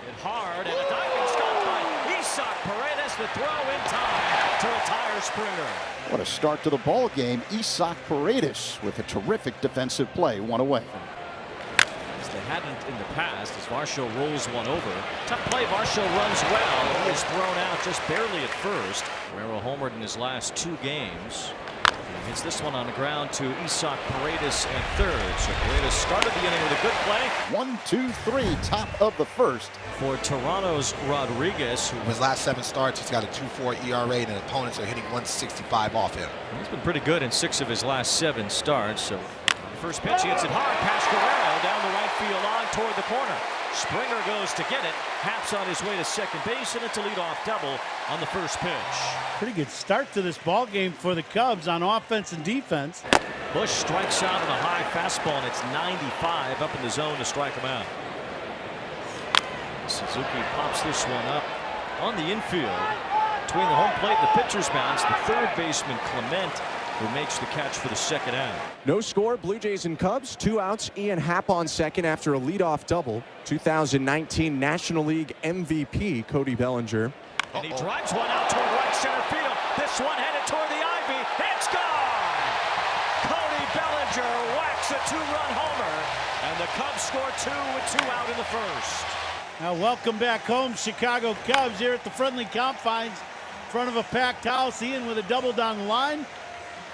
Hit hard, and a diving stop by Isaac Paredes. The throw in time to retire Springer. What a start to the ball game. Isaac Paredes with a terrific defensive play, one away. As they hadn't in the past, as Varsho rolls one over. Tough play, Varsho runs well. He is thrown out just barely at first. Guerrero homered in his last 2 games. He hits this one on the ground to Isaac Paredes at third. So Paredes started the inning with a good play. 1, 2, 3, top of the first. For Toronto's Rodriguez, who his last 7 starts, he's got a 2.4 ERA, and opponents are hitting 165 off him. He's been pretty good in 6 of his last 7 starts. So first pitch, he hits it hard past Guerrero down the right field line toward the corner. Springer goes to get it. Haps on his way to second base, and it's a leadoff double on the first pitch. Pretty good start to this ball game for the Cubs on offense and defense. Bush strikes out on a high fastball, and it's 95 up in the zone to strike him out. Suzuki pops this one up on the infield. Between the home plate and the pitcher's mound, the third baseman Clement, who makes the catch for the second out. No score, Blue Jays and Cubs. 2 outs. Ian Happ on second after a leadoff double. 2019 National League MVP Cody Bellinger. And he drives one out toward right center field. This one headed toward the ivy. It's gone! Cody Bellinger whacks a 2-run homer, and the Cubs score 2 with 2 out in the first. Now welcome back home, Chicago Cubs, here at the friendly confines in front of a packed house. Ian with a double down the line,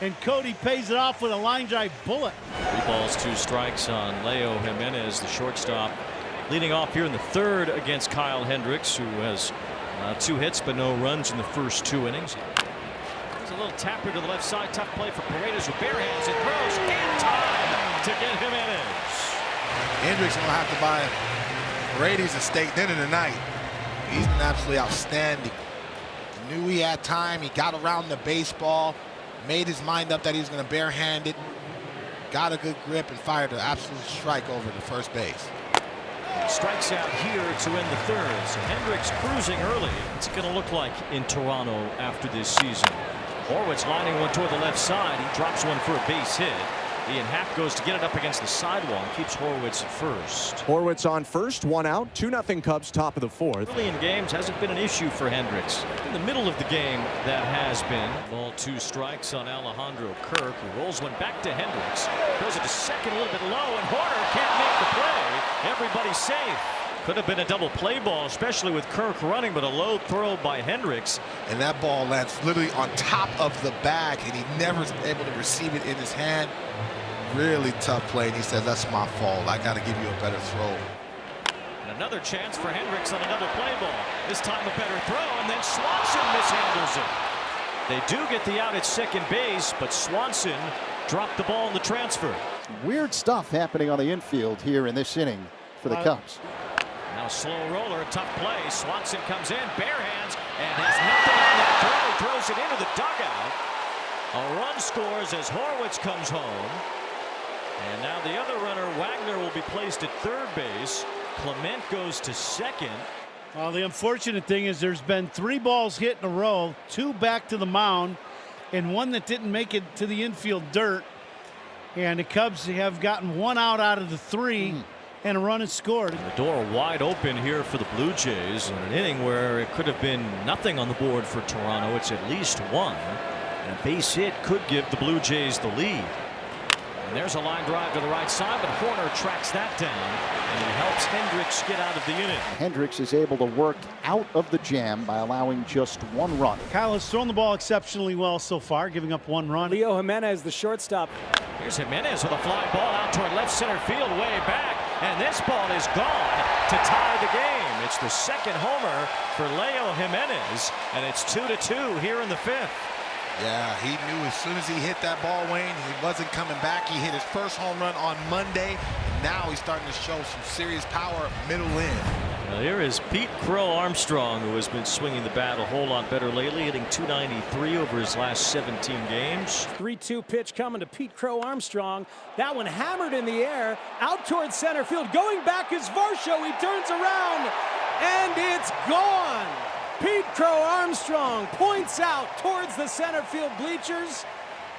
and Cody pays it off with a line drive bullet. 3 balls, 2 strikes on Leo Jimenez, the shortstop, leading off here in the third against Kyle Hendricks, who has 2 hits but no runs in the first 2 innings. There's a little tapper to the left side. Tough play for Paredes with bare hands. It throws in time to get Jimenez. Hendricks will have to buy Paredes a steak dinner tonight. He's been absolutely outstanding. He knew he had time. He got around the baseball, made his mind up that he was going to barehand it, got a good grip, and fired an absolute strike over to first base. He strikes out here to end the third. So Hendricks cruising early. What's it going to look like in Toronto after this season? Horwitz lining one toward the left side. He drops one for a base hit. Ian Happ goes to get it up against the sidewall and keeps Horwitz at first. Horwitz on first, 1 out, 2-0 Cubs, top of the 4th. Early in games hasn't been an issue for Hendricks. In the middle of the game, that has been. Ball 2 strikes on Alejandro Kirk, who rolls one back to Hendricks. Goes it to second a little bit low, and Horner can't make the play. Everybody's safe. Could have been a double play ball, especially with Kirk running, but a low throw by Hendricks. And that ball lands literally on top of the bag, and he never is able to receive it in his hand. Really tough play, and he said, that's my fault. I got to give you a better throw. And another chance for Hendricks on another play ball. This time a better throw, and then Swanson mishandles it. They do get the out at second base, but Swanson dropped the ball in the transfer. Weird stuff happening on the infield here in this inning for the Cubs. Now slow roller, tough play. Swanson comes in, bare hands, and has nothing on that throw. Throws it into the dugout. A run scores as Horwitz comes home. And now the other runner, Wagner, will be placed at third base. Clement goes to second. Well, the unfortunate thing is there's been 3 balls hit in a row, 2 back to the mound, and 1 that didn't make it to the infield dirt. And the Cubs have gotten 1 out of the 3, and a run is scored. The door wide open here for the Blue Jays in an inning where it could have been nothing on the board for Toronto. It's at least 1. And a base hit could give the Blue Jays the lead. And there's a line drive to the right side, but Horner tracks that down, and he helps Hendricks get out of the inning. Hendricks is able to work out of the jam by allowing just 1 run. Kyle has thrown the ball exceptionally well so far, giving up 1 run. Leo Jimenez, the shortstop. Here's Jimenez with a fly ball out toward left center field, way back, and this ball is gone to tie the game. It's the second homer for Leo Jimenez, and it's 2-2 here in the 5th. Yeah, he knew as soon as he hit that ball, Wayne, he wasn't coming back. He hit his first home run on Monday. Now he's starting to show some serious power middle in. Well, here is Pete Crow Armstrong, who has been swinging the bat a whole lot better lately, hitting .293 over his last 17 games. 3-2 pitch coming to Pete Crow Armstrong. That one hammered in the air, out towards center field. Going back is Varsho. He turns around, and it's gone. Pete Crow Armstrong points out towards the center field bleachers,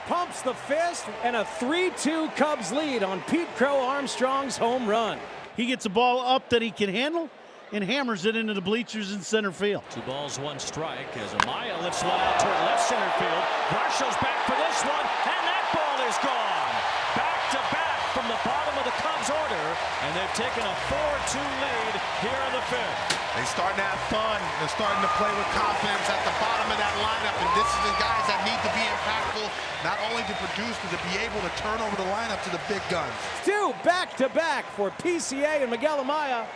pumps the fist, and a 3-2 Cubs lead on Pete Crow Armstrong's home run. He gets a ball up that he can handle, and hammers it into the bleachers in center field. 2 balls, 1 strike as Amaya lifts one out toward left center field. Varsho's back for this one, and that ball is gone. Back to back from the bottom of the Cubs order, and they've taken a 4-2 lead here in the 5th. They're starting to have fun. They're starting to play with confidence at the bottom of that lineup, and this is the guys that need to be impactful, not only to produce, but to be able to turn over the lineup to the big guns. 2 back-to-back for PCA and Miguel Amaya.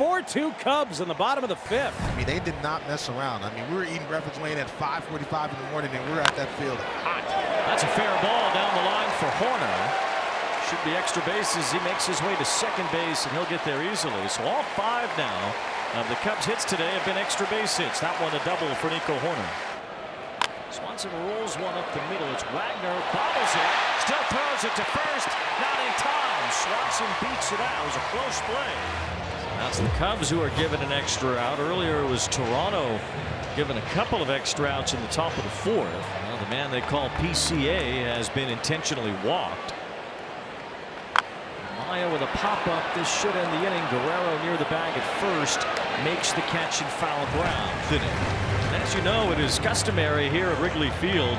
4-2 Cubs in the bottom of the 5th. I mean, they did not mess around. I mean, we were eating breakfast lane at 5:45 in the morning, and we were at that field hot. That's a fair ball down the line for Horner. Should be extra bases. He makes his way to second base, and he'll get there easily. So all 5 now of the Cubs' hits today have been extra base hits. That one a double for Nico Horner. Swanson rolls one up the middle. It's Wagner, bobbles it, still throws it to first. Not in time. Swanson beats it out. It was a close play. That's the Cubs who are given an extra out. Earlier it was Toronto given a couple of extra outs in the top of the 4th. Well, the man they call PCA has been intentionally walked. Maya with a pop-up. This should end the inning. Guerrero near the bag at first makes the catch in foul ground. And as you know, it is customary here at Wrigley Field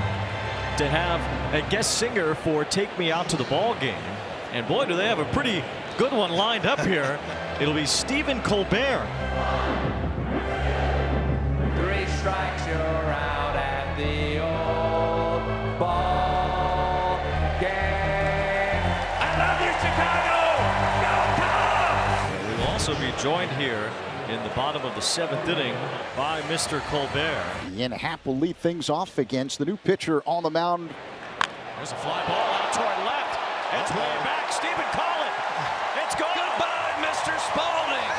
to have a guest singer for Take Me Out to the Ball Game. And boy, do they have a pretty good one lined up here. It'll be Stephen Colbert. 3 strikes, you're out at the old ball game. I love you, Chicago! Go Cubs! We'll also be joined here in the bottom of the 7th inning by Mr. Colbert. Ian Happ will lead things off against the new pitcher on the mound. There's a fly ball out toward left. It's way back. Stephen, call it. It's gone. Goodbye, Mr. Spalding!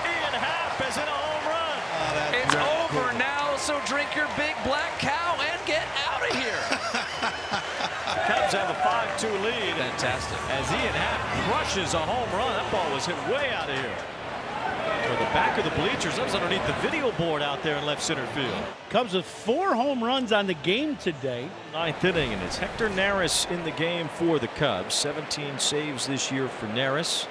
Ian Happ is in a home run. It's over now, so drink your big black cow and get out of here. Cubs have a 5-2 lead. Fantastic. As Ian Happ crushes a home run. That ball was hit way out of here. For the back of the bleachers. That was underneath the video board out there in left center field. Cubs with 4 home runs on the game today. 9th inning, and it's Hector Neris in the game for the Cubs. 17 saves this year for Neris.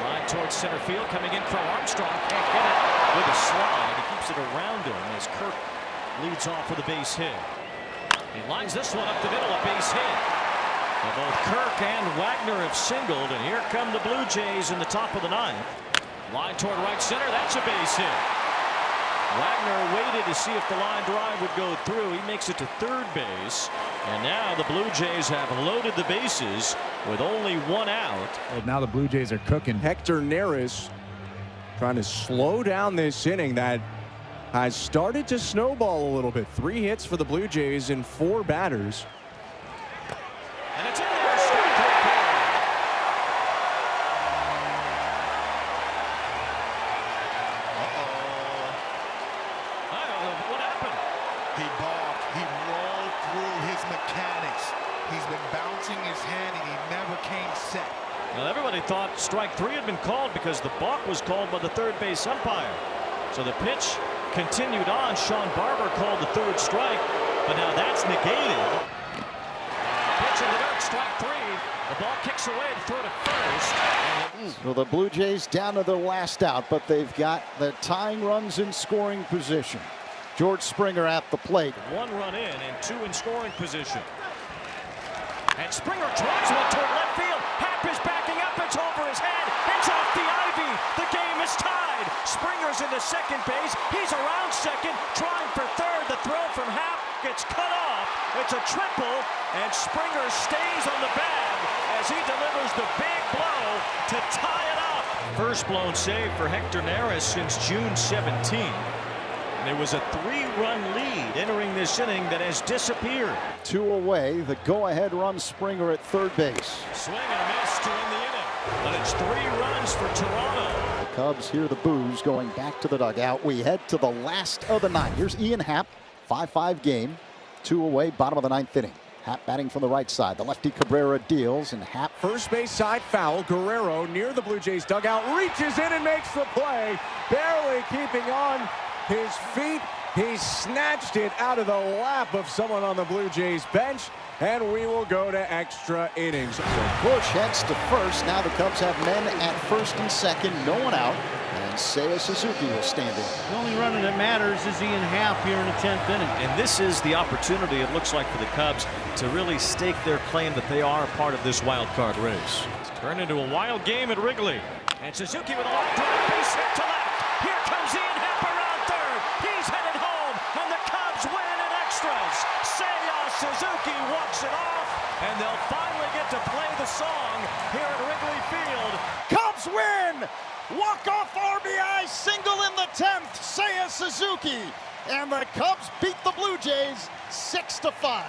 Line towards center field, coming in. Crow Armstrong can't get it with a slide. He keeps it around him as Kirk leads off with a base hit. He lines this one up the middle, a base hit. Well, both Kirk and Wagner have singled, and here come the Blue Jays in the top of the 9th. Line toward right center, that's a base hit. Wagner waited to see if the line drive would go through. He makes it to third base, and now the Blue Jays have loaded the bases with only 1 out. Well, now the Blue Jays are cooking. Hector Neris trying to slow down this inning that has started to snowball a little bit. 3 hits for the Blue Jays and 4 batters. And it's in there. Strike 3 call. What happened? He balked. He rolled through his mechanics. He's been bouncing his hand, and he never came set. Well, everybody thought strike 3 had been called because the balk was called by the third base umpire. So the pitch continued on. Sean Barber called the 3rd strike, but now that's negated. Pitch in the dirt, strike 3. The ball kicks away to throw to first. So the Blue Jays down to their last out, but they've got the tying runs in scoring position. George Springer at the plate. 1 run in and 2 in scoring position. And Springer drives one toward left field. Happ is backing up. It's over his head. It's off the ivy. The game is tied. Springer's into second base. He's around second, trying for third. The throw from Happ gets cut off. It's a triple, and Springer stays on the bag as he delivers the big blow to tie it up. First blown save for Hector Neris since June 17th. And it was a 3-run lead entering this inning that has disappeared. 2 away. The go-ahead run, Springer at third base. Swing and a miss to end the inning. But it's 3 runs for Toronto. The Cubs hear the boos going back to the dugout. We head to the last of the 9. Here's Ian Happ. 5-5 game. 2 away, bottom of the 9th inning. Happ batting from the right side. The lefty Cabrera deals, and Happ. First base side foul. Guerrero near the Blue Jays dugout reaches in and makes the play. Barely keeping on his feet He snatched it out of the lap of someone on the Blue Jays bench, and we will go to extra innings. So Bush heads to first. Now the Cubs have men at first and second, no one out. And Seiya Suzuki will stand in. The only runner that matters is Ian Happ here in the 10th inning. And this is the opportunity, it looks like, for the Cubs to really stake their claim that they are a part of this wild card race. It's turned into a wild game at Wrigley. And Suzuki with a long drive, base hit to left. Here comes Ian Happ around third. He's headed home, and the Cubs win in extras. Seiya Suzuki walks it off, and they'll finally get to play the song here at Wrigley Field. Cubs win! Walk-off RBI single in the 10th, Seiya Suzuki. And the Cubs beat the Blue Jays 6-5.